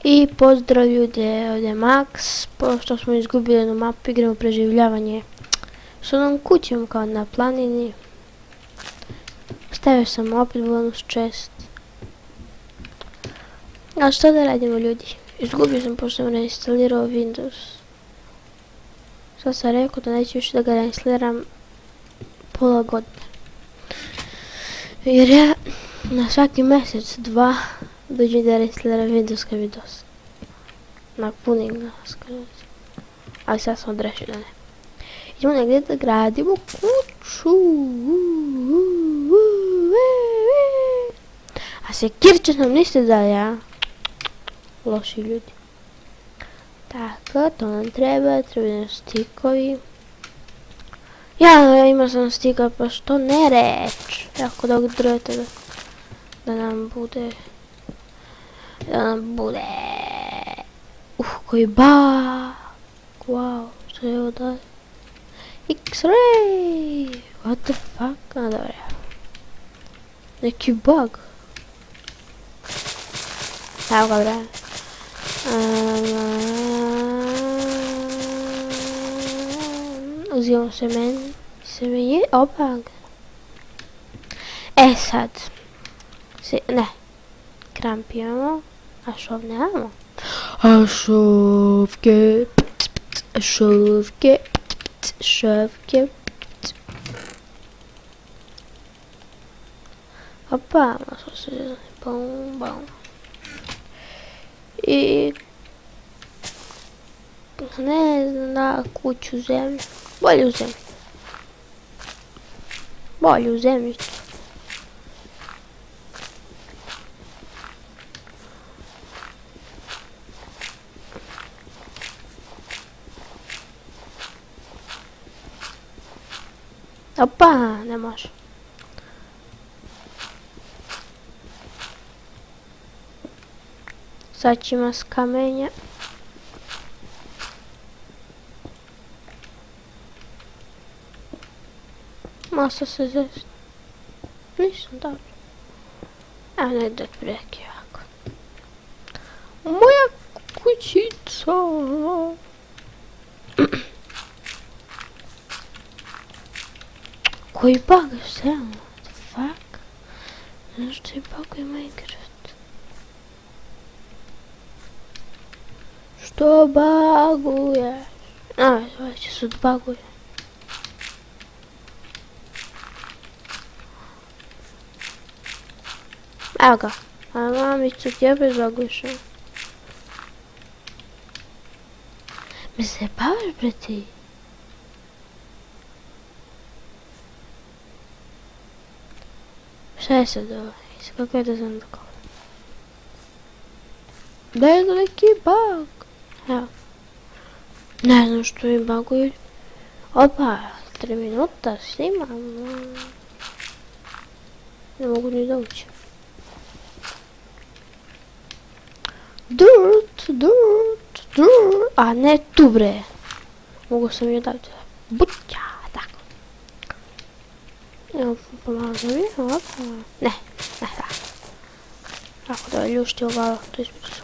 I pozdrav ljudi, ovdje je Max, pošto smo izgubili jednu mapu, igramo preživljavanje s onom kućom kao na planini. Stavio sam opet bonus chest. A što da radimo ljudi? Izgubio sam pošto sam reinstalirao Windows. Sad sam rekao da neću više da ga reinstaliram pola godine. Jer ja na svaki mjesec, dva, dođem da reinstaliram Windows kad mi dosta. Na punim glas. Ali sad sam odrešio da ne. Idemo negdje da gradimo kuću. A sekirče nam niste dali, a? Loši ljudi. Tako, to nam treba nam stikovi. Ja imao sam stika, pa što ne reći? Jako da drvete da nam bude. Koji bug. Wow, što je ovo dalje? X-ray! What the fuck? A dobro. Neki bug. Evo ga bre. Uzimamo semenje, opa. E sad. Ne. Kramp imamo. A šov nemamo. A šovke. Šovke. Šovke. Opa, malo se zezane. Bum, bum. I ne znam da kuću zemlju. Bolju zemlju. Bolju zemljicu. Opa, ne može. Sad ćemo s kamenja. Masa se zesti. Nisam dobro. Evo ne da preki ovako. Moja kućica. Koji bug je sve? What the fuck? Znaš što je bug je Minecraft? Što baguješ? A, ovaj će se odbaguje. Evo ga. A mamicu ti opet baguješ. Me se baviš bre ti? Šta je sad ovo? Kako je da znam da kao? Da je to neki bug. Evo. Ne znam što mi baguju. Opa, 3 minuta snimam. Ne mogu ni doći. Dirt. A ne tu bre. Mogu sam i odavde. Buća, tako. Evo pomalo zavijem, opa. Ne, tako. Tako da ljušti ovalo, to između se.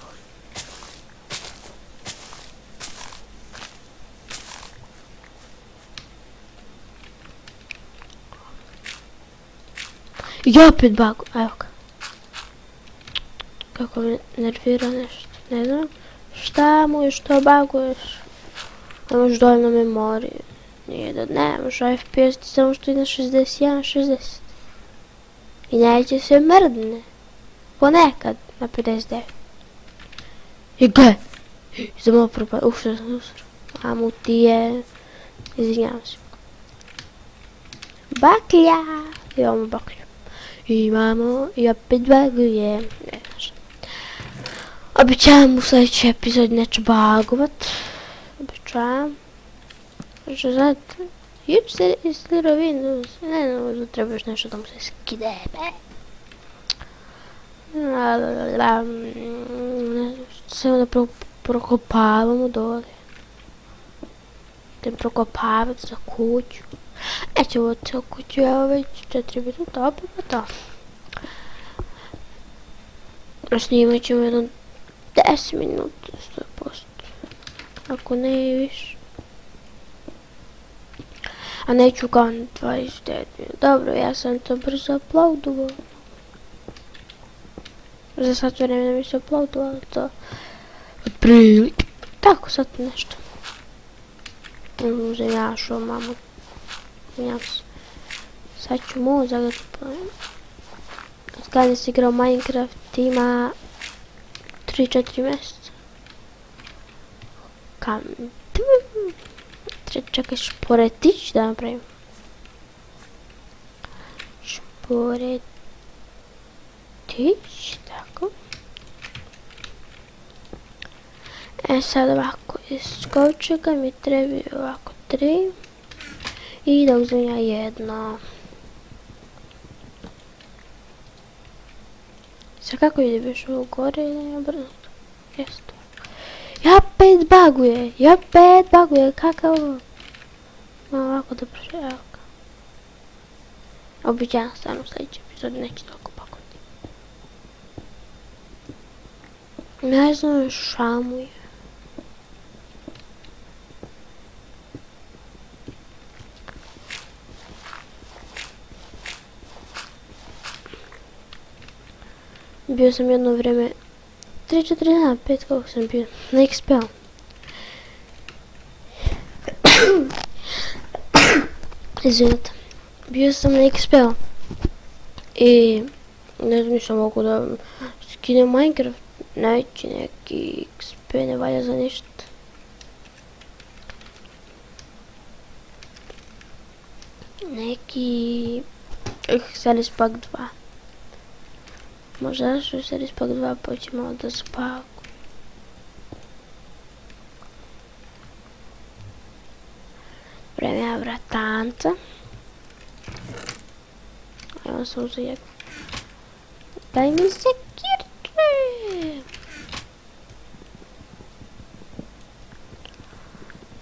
I opet bug, evo ga. Kako me nervira nešto, ne znam. Šta mu je, što buguješ? Nemaš dovoljno memorije. Nije da nemaš, a FPS ti samo što ide na 61, 60. I neće se mrdne. Ponekad na 59. I gle! Za malo propad, šta sam usro. A mu ti je... Izvinjavam se. Baklja! Imamo baklju. Imamo i opet baguje. Ne znaš. Običavam u sljedeći epizod neću bagovat. Običavam. Što sad... Juč se instalirao Windows. Ne znam, možda trebaš nešto da mu se skide. Samo da prokopavamo dole. Da prokopavati za kuću. Nećemo cijelu kuću, evo već 4 minuta, opet pa to. Snimat ćemo jedno 10 minuta 100%. Ako ne više. A neću kao 29 minuta. Dobro, ja sam to brzo uploadovao. Za sat vremena mi se uploadovalo to. Otprilike. Tako sad nešto. Uzem ja šo mamu. Ja se. Sad ću mozak da pojim. Od kada si igrao Minecraft ima 3-4 mjeseca. Kam... Čekaj, šporetić da napravim. Šporetić, tako. E sad ovako, iz kovčega mi trebaju ovako 3. I da uzmem ja jedno. Sad kako ide biš ovo gore ili obrnuto? Jeste. Ja opet baguje, kakav ovo? Ovako dobro, evo ga. Običajno stvarno u sljedećem epizodu neće toliko baguti. Ne znam, šamuje. Bio sam jedno vrijeme 3-4 dana, 5 kako sam bio na XP-u. Izvinite. Bio sam na XP-u. I ne znam, nisam mogu da skinem Minecraft. Neći neki XP, ne valja za ništa. Neki Series Pack 2. Možda što Series Pack 2 poći malo da spaku. Vreme vratanca. Evo sam uzeo jednu. Daj mi sekirče!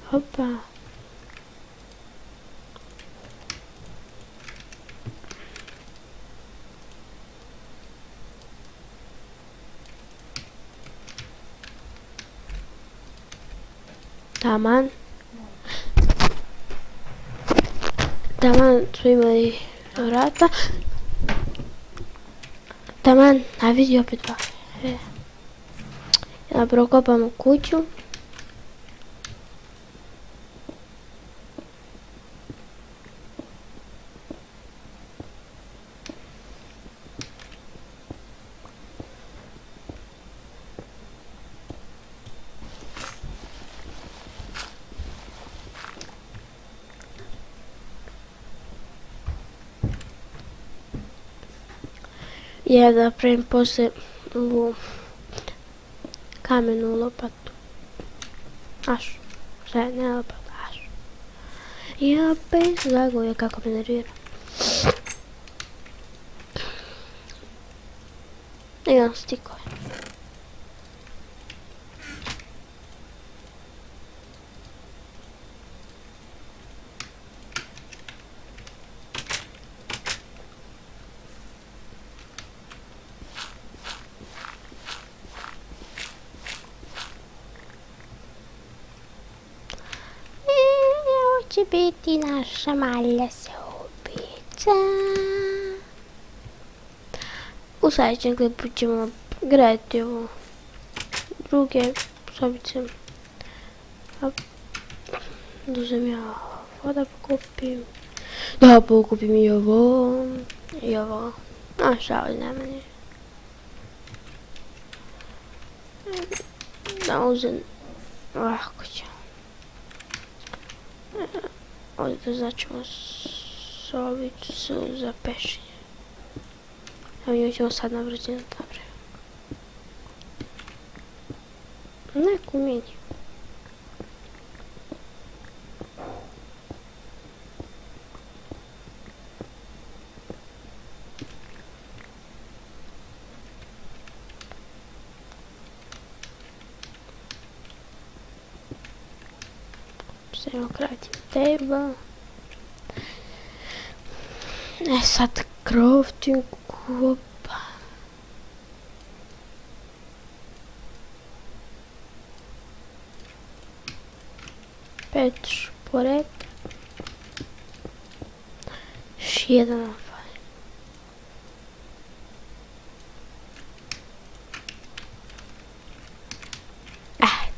Hopa. Taman. Taman su imali vrata. Taman, a vidi opet pa. Ja prokopam kuću. Ja da pravim poslije ovu kamenu lopatu. Aš. Šta je, ne lopatu, aš. I opet zagoje kako me nervira. Imam stikove. Će biti naša malja sobica. U sljedećem klipu ćemo graditi ovo druge sobice. Da uzem ja ovo da pokupim. Da pokupim i ovo. I ovo. A šta ovdje nema nije. Da uzem ovako ću. Ovdje da začemo sobicu za pešenje. Evo nju ćemo sad na brzinu napraviti. Neku mini. Evo crafting table. Sad crafting kupa. 5 šporek. Još jedan nam fali.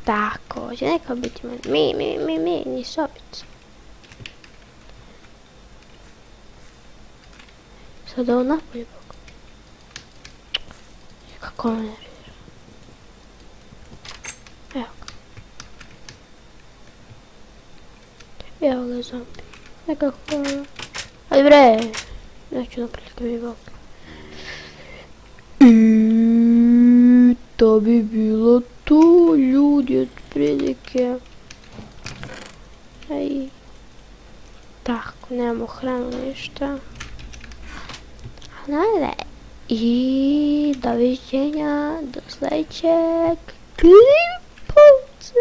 Tako, će neka biti mi, ni sobica. Sad ovo napolje bok. Kako me nervira. Evo ga. Evo ga zombi. Nekako... Ajde bre! Neću napolje kad mi bok. I to bi bilo to, ljudi, otprilike. Aj. Tako, nemamo hranu, ništa. Najde. I doviđenja do sljedećeg klipovca.